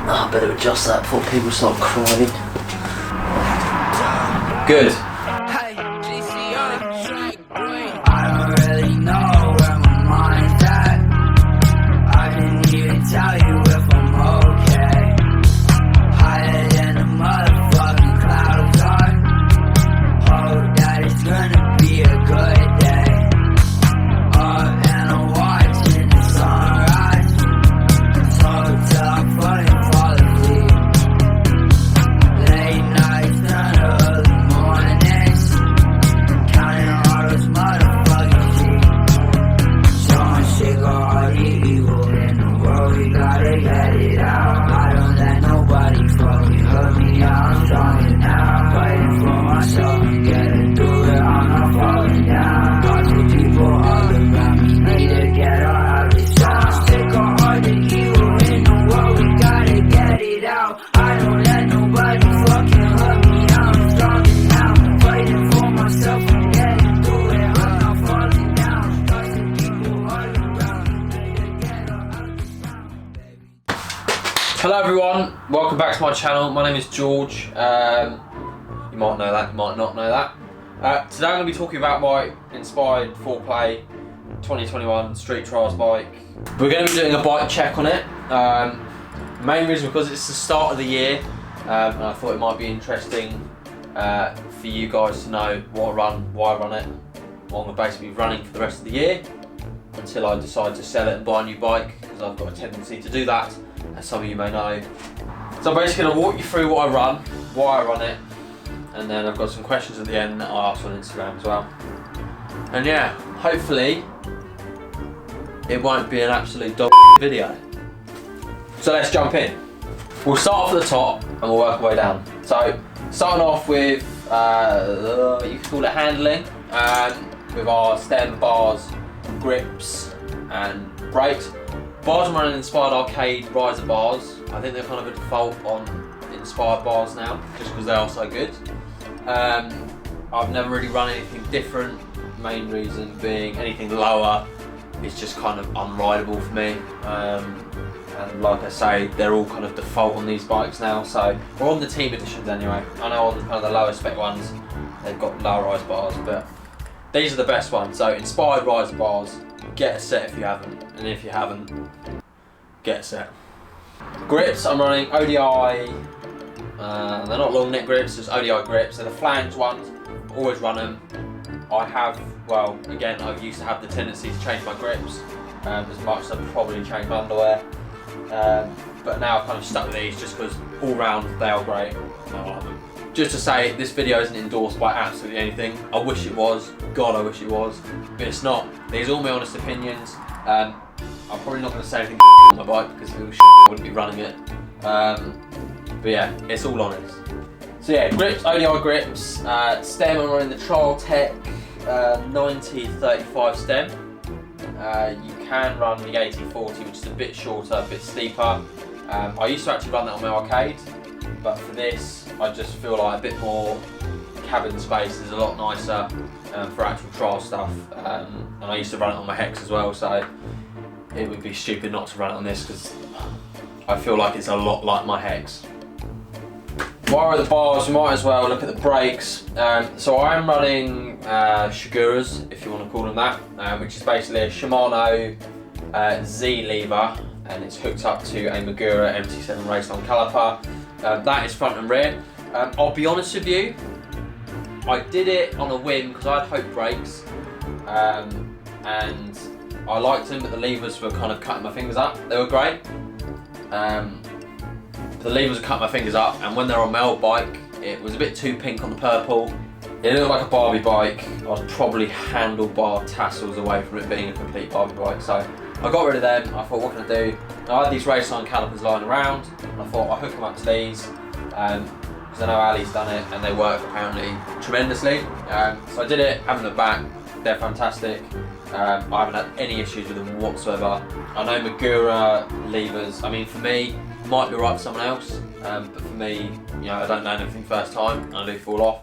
Oh, I better adjust that before people start crying. Good. I don't really know where my mind's at. I didn't even tell you if I'm okay. Higher than the motherfucking clouds are. Hope that it's gonna be a good day. Up and I'm watching the sunrise. So till I fucking fall asleep. Late nights turn to early mornings. Counting all those motherfucking sheep. So much shit go hard, evil in the world, we gotta get it out. I don't let nobody fucking hurt me, I'm stronger now. Fighting for myself and getting through it, I'm not falling down. Lots of people all around me, need to get out of this town. Shit go hard, the evil in the world, we gotta get it out. I don't let nobody fucking hurt me, I'm stronger now. Fighting for myself and getting through it, I'm not falling down. Lots of people all around me, need to get out of this town, baby. Hello everyone, welcome back to my channel. My name is George. You might know that, you might not know that. Today I'm going to be talking about my inspired fourplay 2021 street trials bike. We're going to be doing a bike check on it. Main reason because it's the start of the year, and I thought it might be interesting for you guys to know what I run, why I run it. Well, I'm basically running for the rest of the year until I decide to sell it and buy a new bike, because I've got a tendency to do that, as some of you may know. So I'm basically going to walk you through what I run, why I run it, and then I've got some questions at the end that I ask on Instagram as well. And yeah, hopefully it won't be an absolute dog video. So let's jump in. We'll start off at the top and we'll work our way down. So starting off with, you can call it handling, with our stem, bars, grips and brakes. Bars I'm running Inspired Arcade Riser bars. I think they're kind of a default on Inspired bars now, just because they are so good. I've never really run anything different. Main reason being anything lower is just kind of unrideable for me. And like I say, they're all kind of default on these bikes now. So we're on the team editions anyway. I know on kind of the lower spec ones, they've got lower rise bars, but these are the best ones. So Inspired Riser bars, get a set if you haven't, and if you haven't, get a set. Grips, I'm running ODI. They're not long neck grips, just ODI grips. They're the flanged ones, always run them. I have, well, again, I used to have the tendency to change my grips as much as I probably change my underwear. But now I've kind of stuck with these just because all round they are great. I love them. Just to say, this video isn't endorsed by absolutely anything. I wish it was, God I wish it was, but it's not. These are all my honest opinions. I'm probably not going to say anything on my bike because if it was I wouldn't be running it. But yeah, it's all honest. So yeah, grips, ODI grips, stem I'm running the Trial Tech 90-35 stem. You can run the 80-40, which is a bit shorter, a bit steeper. I used to actually run that on my arcade, but for this I just feel like a bit more cabin space is a lot nicer for actual trial stuff. And I used to run it on my Hex as well, so it would be stupid not to run it on this because I feel like it's a lot like my Hex. While we're at the bars, we might as well look at the brakes. So I'm running Shiguras, if you want to call them that, which is basically a Shimano Z lever, and it's hooked up to a Magura MT7 Raceline caliper. That is front and rear. I'll be honest with you, I did it on a whim because I had Hope brakes, and I liked them, but the levers were kind of cutting my fingers up. They were great. The levers cut my fingers up, and when they're on my old bike, it was a bit too pink on the purple. It looked like a Barbie bike. I was probably handlebar tassels away from it being a complete Barbie bike, so I got rid of them. I thought, what can I do? I had these Raceline calipers lying around, and I thought I'll hook them up to these, because I know Ali's done it, and they work apparently tremendously. So I did it, having them back, they're fantastic. I haven't had any issues with them whatsoever. I know Magura levers, I mean for me, might be right for someone else, but for me, you know, I don't learn everything first time, and I do fall off.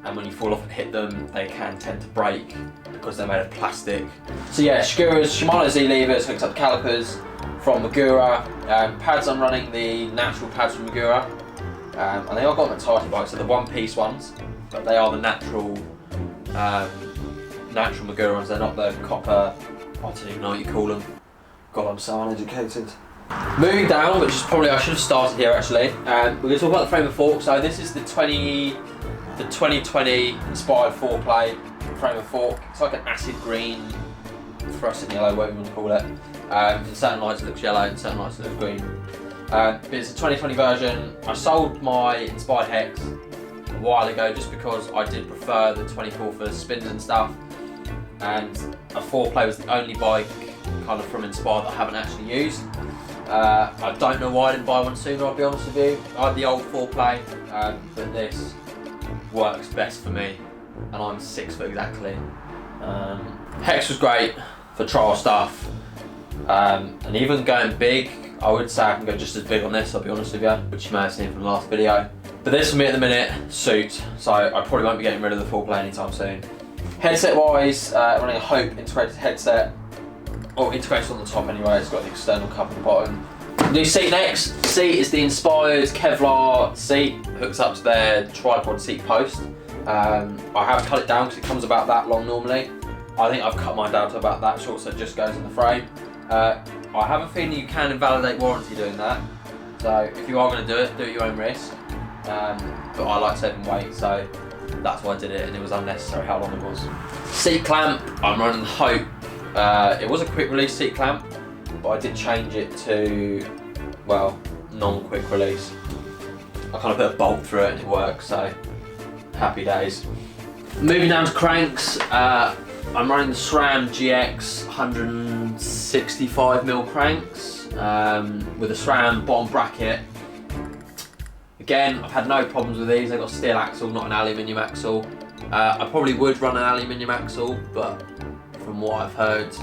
And when you fall off and hit them, they can tend to break because they're made of plastic. So yeah, Shiguras, Shimano Z levers, hooked up calipers, from Magura. Pads, I'm running the natural pads from Magura. And they are got the tighter bikes, so the one-piece ones, but they are the natural Magura ones. They're not the copper, I don't even know what you call them. God, I'm so uneducated. Moving down, which is probably, I should have started here actually. We're going to talk about the frame of fork. So this is the 2020 inspired four-play frame of fork. It's like an acid green, fluorescent yellow, whatever you want to call it. In certain lights it looks yellow, in certain lights it looks green. But it's a 2020 version. I sold my inspired Hex a while ago just because I did prefer the 24 for spins and stuff. And a four-play was the only bike kind of from Inspired that I haven't actually used. I don't know why I didn't buy one sooner, I'll be honest with you. I had the old four-play, but this works best for me, and I'm 6 foot exactly. Hex was great for trial stuff, and even going big, I would say I can go just as big on this, I'll be honest with you, which you may have seen from the last video. But this for me at the minute suits, so I probably won't be getting rid of the four-play anytime soon. Headset wise, running a Hope integrated headset, or integrated on the top anyway, it's got the external cover at the bottom. New seat next. Seat is the Inspired Kevlar seat, hooks up to their tripod seat post. I have cut it down because it comes about that long normally. I think I've cut mine down to about that short, so it just goes in the frame. I have a feeling you can invalidate warranty doing that, so if you are going to do it at your own risk. But I like saving weight, so that's why I did it, and it was unnecessary how long it was. Seat clamp, I'm running Hope. It was a quick release seat clamp, but I did change it to, well, non-quick release. I kind of put a bolt through it and it works, so happy days. Moving down to cranks, I'm running the SRAM GX 165mm cranks with a SRAM bottom bracket. Again, I've had no problems with these. They've got a steel axle, not an aluminium axle. I probably would run an aluminium axle, but from what I've heard,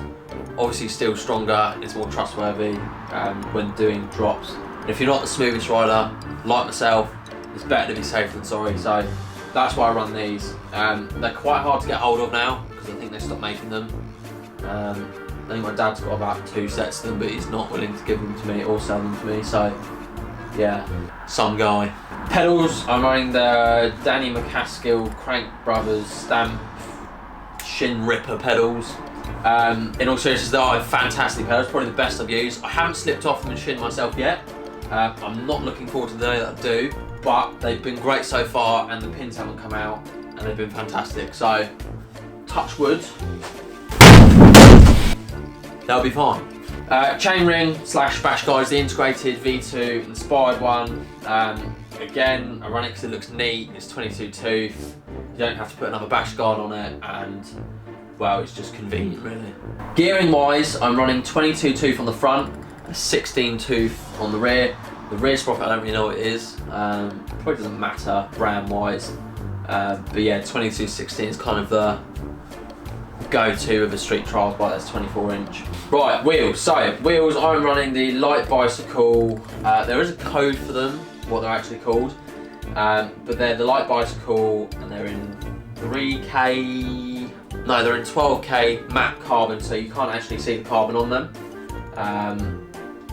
obviously steel's stronger, it's more trustworthy when doing drops. And if you're not the smoothest rider, like myself, it's better to be safe than sorry, so that's why I run these. They're quite hard to get hold of now, because I think they stopped making them. I think my dad's got about 2 sets of them, but he's not willing to give them to me or sell them to me, so yeah, some guy. Pedals, I'm running the Danny McCaskill Crank Brothers Stamp Shin Ripper pedals. In all seriousness, they are fantastic pedals, probably the best I've used. I haven't slipped off them and shinned myself yet. I'm not looking forward to the day that I do, but they've been great so far and the pins haven't come out and they've been fantastic. So, touch wood, they'll be fine. Chainring / bash guides, the integrated V2 inspired one. Again, I run it because it looks neat, it's 22 tooth. You don't have to put another bash guard on it, and well, it's just convenient really. Gearing wise, I'm running 22 tooth on the front, a 16 tooth on the rear. The rear sprocket, I don't really know what it is. Probably doesn't matter brand wise. But yeah, 22/16 is kind of the go-to with a street trials bike that's 24-inch. Right, wheels. So, wheels, I'm running the Light Bicycle. There is a code for them, what they're actually called. But they're the Light Bicycle, and they're in 3K, no, they're in 12K matte carbon, so you can't actually see the carbon on them.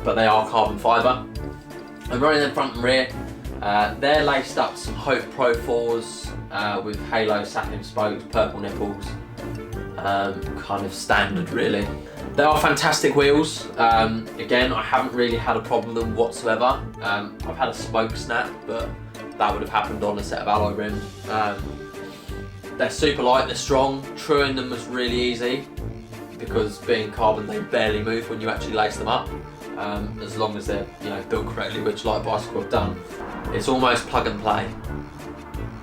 But they are carbon fibre. I'm running them front and rear. They're laced up some Hope Pro 4s with halo sapphire spokes, purple nipples. Kind of standard really. They are fantastic wheels. Again, I haven't really had a problem with them whatsoever. I've had a smoke snap, but that would have happened on a set of alloy rims. They're super light, they're strong. Truing them was really easy because being carbon, they barely move when you actually lace them up. As long as they're built correctly, which Light Bicycle have done. It's almost plug and play.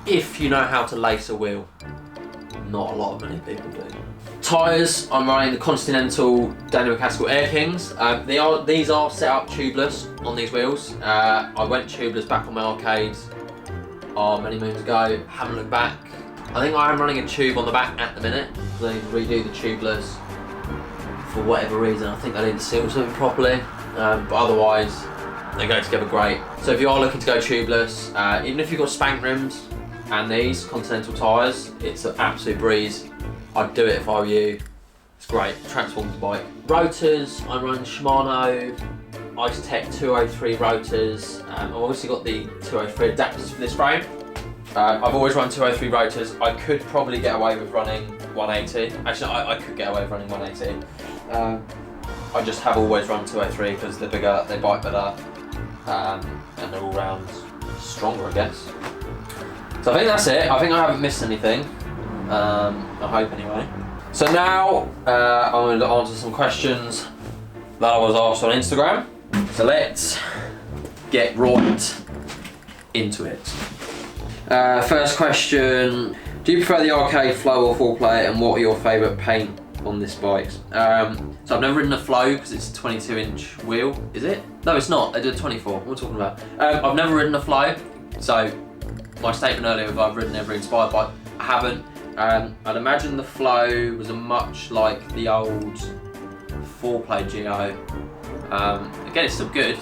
If you know how to lace a wheel. Not a lot of many people do. Tyres, I'm running the Continental Danny McCaskill Air Kings. These are set up tubeless on these wheels. I went tubeless back on my arcades many moons ago. Haven't looked back. I think I am running a tube on the back at the minute because I need to redo the tubeless for whatever reason. I think I need to seal something properly. But otherwise, they go together great. So if you are looking to go tubeless, even if you've got spank rims and these Continental tyres, it's an absolute breeze. I'd do it if I were you. It's It's great, transforms the bike. Rotors, I'm running Shimano Ice Tech 203 rotors. I've obviously got the 203 adapters for this frame. I've always run 203 rotors. I could probably get away with running 180. Actually, I could get away with running 180. I just have always run 203 because they're bigger, they bite better, and they're all round stronger, I guess. So I think that's it. I think I haven't missed anything. I hope anyway. So now I'm going to answer some questions that I was asked on Instagram. So let's get right into it. First question, do you prefer the arcade flow or fourplay, and what are your favourite paint on this bike? So I've never ridden a flow because it's a 22-inch wheel, is it? No, it's not, I did a 24, what am I talking about? I've never ridden a flow, so my statement earlier of I've ridden every inspired bike, I haven't. I'd imagine the flow was a much like the old fourplay Geo. Again, it's still good,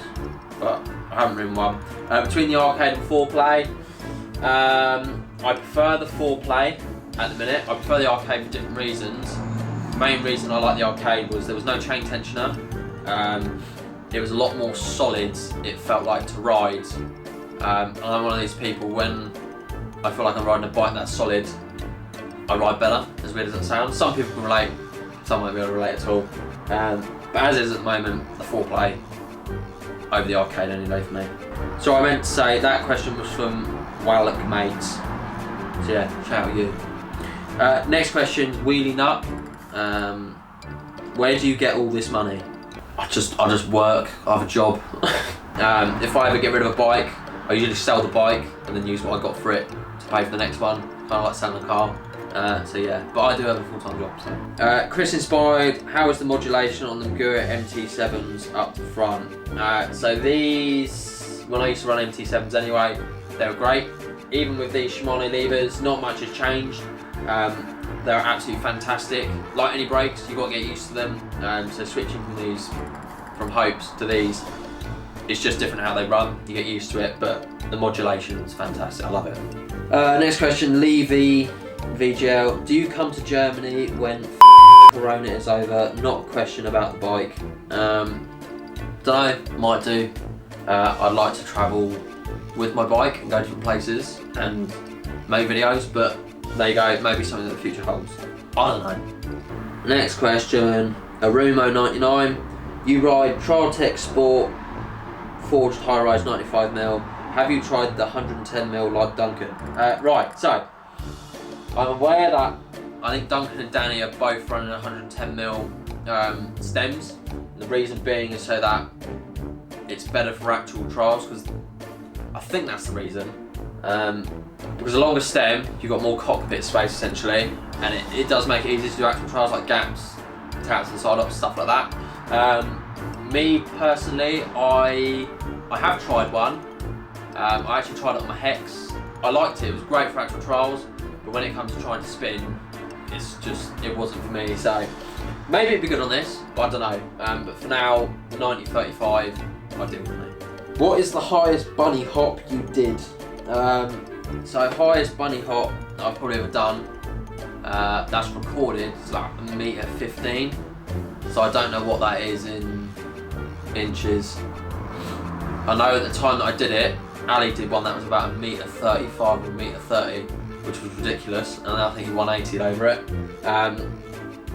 but I haven't ridden one. Between the arcade and fourplay, I prefer the fourplay at the minute. I prefer the arcade for different reasons. The main reason I like the arcade was there was no chain tensioner. It was a lot more solid, it felt like, to ride. And I'm one of these people, when I feel like I'm riding a bike that's solid, I ride better, as weird as it sounds. Some people can relate, some won't be able to relate at all. But as is at the moment, the fourplay over the arcade any day for me. So I meant to say that question was from Wallach Mates. So yeah, shout out you. Next question, wheelie nut. Where do you get all this money? I just work, I have a job. If I ever get rid of a bike, I usually sell the bike and then use what I got for it to pay for the next one. Kind of like selling a car. So yeah, but I do have a full-time job. So. Chris inspired, how is the modulation on the Magura MT7s up the front? So these, when I used to run MT7s anyway, they were great. Even with these Shimano levers, not much has changed. They're absolutely fantastic. Like any brakes, you've got to get used to them. So switching from Hopes to these, it's just different how they run. You get used to it, but the modulation is fantastic. I love it. Next question, Levy VGL. Do you come to Germany when Corona is over? Not a question about the bike. Don't know, might do. I'd like to travel with my bike and go to different places and make videos, but there you go, maybe something that the future holds. I don't know. Next question, Arumo99. You ride Trialtech Sport forged high-rise 95mm. Have you tried the 110mm like Duncan? Right, so I'm aware that I think Duncan and Danny are both running 110mm stems. The reason being is so that it's better for actual trials, because I think that's the reason. Because a longer stem, you've got more cockpit space essentially, and it does make it easier to do actual trials like gaps, taps and side ups, stuff like that. Me personally, I have tried one. I actually tried it on my Hex. I liked it, it was great for actual trials, but when it comes to trying to spin, it wasn't for me. So maybe it'd be good on this, but I don't know. But for now, the 90-35, I do for me. What is the highest bunny hop you did? So highest bunny hop that I've probably ever done, that's recorded, it's like 1.15 m. So I don't know what that is in inches. I know at the time that I did it, Ali did one that was about 1.35 m or 1.30 m, which was ridiculous, and I think he 180'd over it.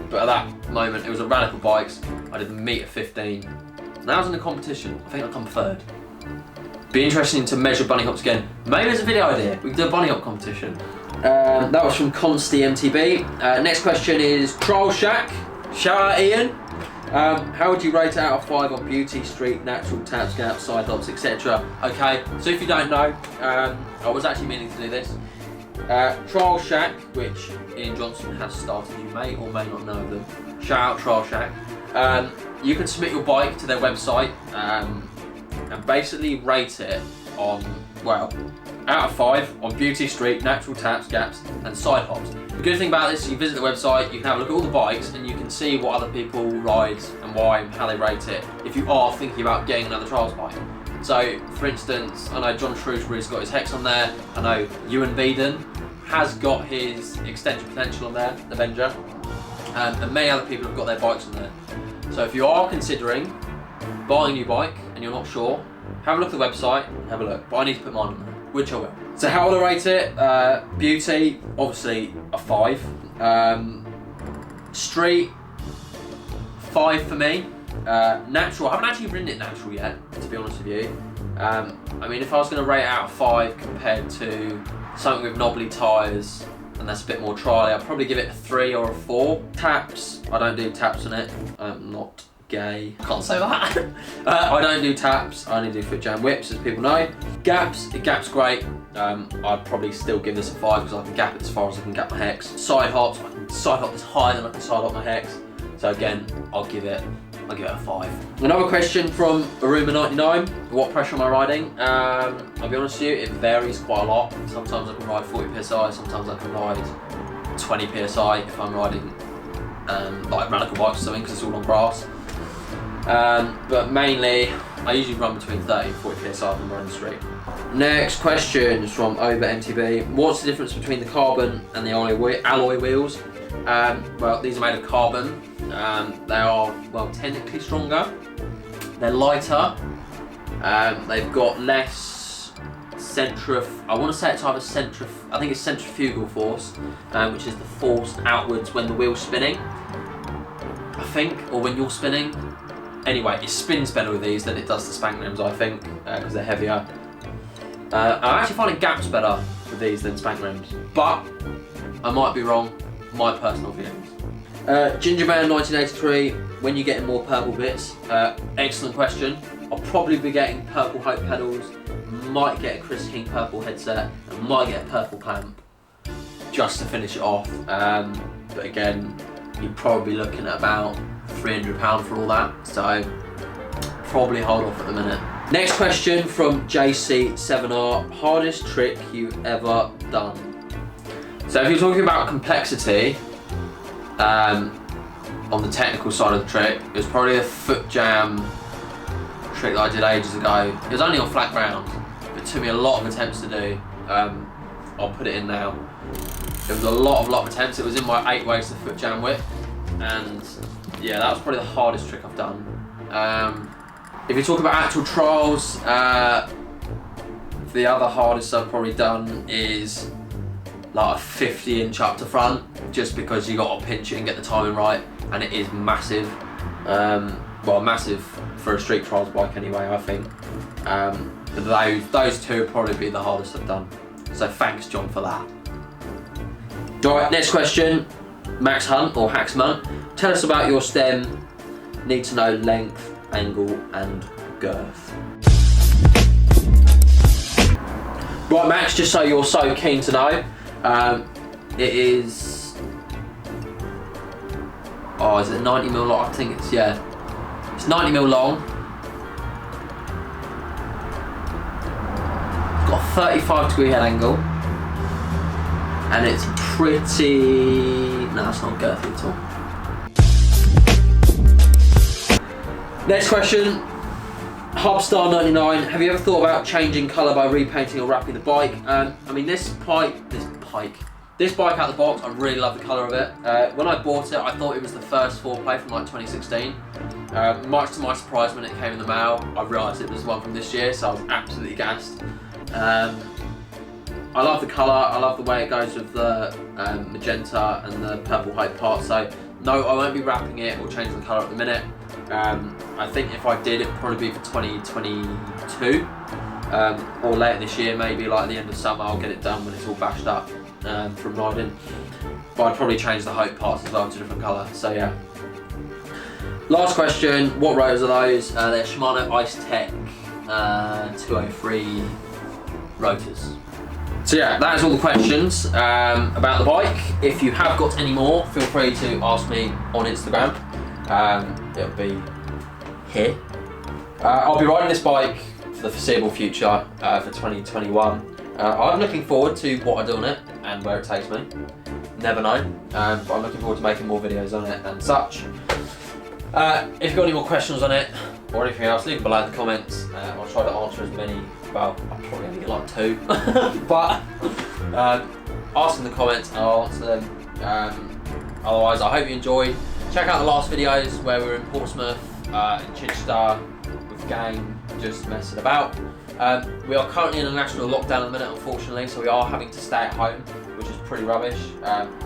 But at that moment, it was at Radical Bikes, I did 1.15 m. And that was in a competition, I think I come third. Be interesting to measure bunny hops again. Maybe it's a video idea, we can do a bunny hop competition. That was from Consty MTB. Next question is Trial Shack. Shout out Ian. How would you rate it out of 5 on Beauty Street, natural taps, gaps, side hops, etc.? Okay, so if you don't know, I was actually meaning to do this. Trial Shack, which Ian Johnson has started, you may or may not know of them. Shout out Trial Shack. You can submit your bike to their website and basically rate it on, well, out of 5 on Beauty Street, natural taps, gaps and side hops. The good thing about this is you visit the website, you can have a look at all the bikes and you can see what other people ride and why and how they rate it if you are thinking about getting another trials bike. So for instance, I know John Shrewsbury's got his Hex on there, I know Ewan Beeden has got his extension potential on there, Avenger. and many other people have got their bikes on there. So if you are considering buying a new bike and you're not sure, have a look at the website and have a look. But I need to put mine on there, which I will. So how would I rate it? Beauty, obviously a 5. Street, 5 for me. Natural, I haven't actually ridden it natural yet, to be honest with you. I mean, if I was going to rate it out of 5 compared to something with knobbly tyres, and that's a bit more trial, I'd probably give it a 3 or a 4. Taps, I don't do taps on it. I'm not gay. Can't say that. I don't do taps, I only do foot jam whips, as people know. Gaps, the gap's great. I'd probably still give this a 5 because I can gap it as far as I can gap my hex. Side hops, I can side hop this higher than I can side hop my hex. So again, I'll give it a 5. Another question from Aruma99. What pressure am I riding? I'll be honest with you, it varies quite a lot. Sometimes I can ride 40 psi, sometimes I can ride 20 psi if I'm riding like radical bikes or something because it's all on grass. But mainly, I usually run between 30 and 40 psi if I'm riding the street. Next question is from Over MTB. What's the difference between the carbon and the alloy wheels? Well, these are made of carbon. They are, well, technically stronger. They're lighter. They've got less I want to say it's either I think it's centrifugal force, which is the force outwards when the wheel's spinning, I think, or when you're spinning. Anyway, it spins better with these than it does the spank rims, I think, because they're heavier. I'm actually finding gaps better with these than spank rims, but I might be wrong. My personal feelings. Gingerman 1983, when you getting more purple bits? Excellent question. I'll probably be getting purple Hope pedals, might get a Chris King purple headset, and might get a purple clamp just to finish it off. But again, you're probably looking at about £300 for all that, so probably hold off at the minute. Next question from JC7R, hardest trick you've ever done? So if you're talking about complexity, on the technical side of the trick, it was probably a foot jam trick that I did ages ago. It was only on flat ground, but it took me a lot of attempts to do. I'll put it in now. It was a lot of attempts. It was in my 8 ways to foot jam whip, and yeah, that was probably the hardest trick I've done. If you talk about actual trials, the other hardest I've probably done is like a 50-inch up to front, just because you got to pinch it and get the timing right, and it is massive. Well, massive for a street trials bike anyway, I think. But those two would probably be the hardest I've done. So thanks, John, for that. Alright, next question. Max Hunt or Haxman. Tell us about your stem. Need to know length, angle, and girth. Right, Max, just so you're so keen to know, it is, is it 90mm long? I think it's, yeah, it's 90mm long. It's got a 35-degree head angle, and it's pretty, no, it's not girthy at all. Next question, Hubstar99, have you ever thought about changing colour by repainting or wrapping the bike? I mean, this bike out the box, I really love the colour of it. When I bought it, I thought it was the first fourplay from like 2016. Much to my surprise, when it came in the mail, I realised it was one from this year, so I was absolutely gassed. I love the colour, I love the way it goes with the magenta and the purple Hope part, so no, I won't be wrapping it or changing the colour at the minute. I think if I did, it'd probably be for 2022, or later this year, maybe like at the end of summer. I'll get it done when it's all bashed up from riding. But I'd probably change the Hope parts as well to a different colour, so yeah. Last question, what rotors are those? They're Shimano Ice Tech 203 rotors. So yeah, that is all the questions about the bike. If you have got any more, feel free to ask me on Instagram. It'll be here. I'll be riding this bike for the foreseeable future for 2021. I'm looking forward to what I do on it and where it takes me. Never know, but I'm looking forward to making more videos on it and such. If you've got any more questions on it or anything else, leave them below in the comments. I'll try to answer as many. Well, I'll probably only get like 2, but ask in the comments and I'll answer them. Otherwise, I hope you enjoyed. Check out the last videos where we were in Portsmouth and Chichester with the gang, just messing about. We are currently in a national lockdown at the minute, unfortunately, so we are having to stay at home, which is pretty rubbish.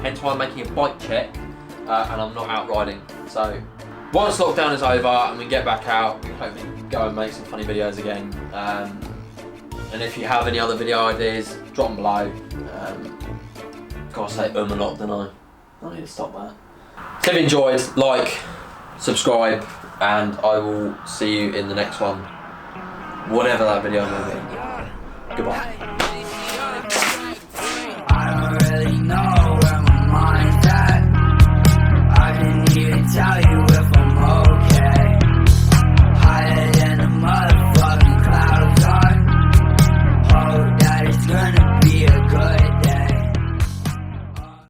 Hence why I'm making a bike check and I'm not out riding. So once lockdown is over and we get back out, we hopefully go and make some funny videos again. And if you have any other video ideas, drop them below. Gotta say a lot, don't I? I need to stop that. So if you enjoyed, like, subscribe, and I will see you in the next one. Whatever that video may be. Goodbye.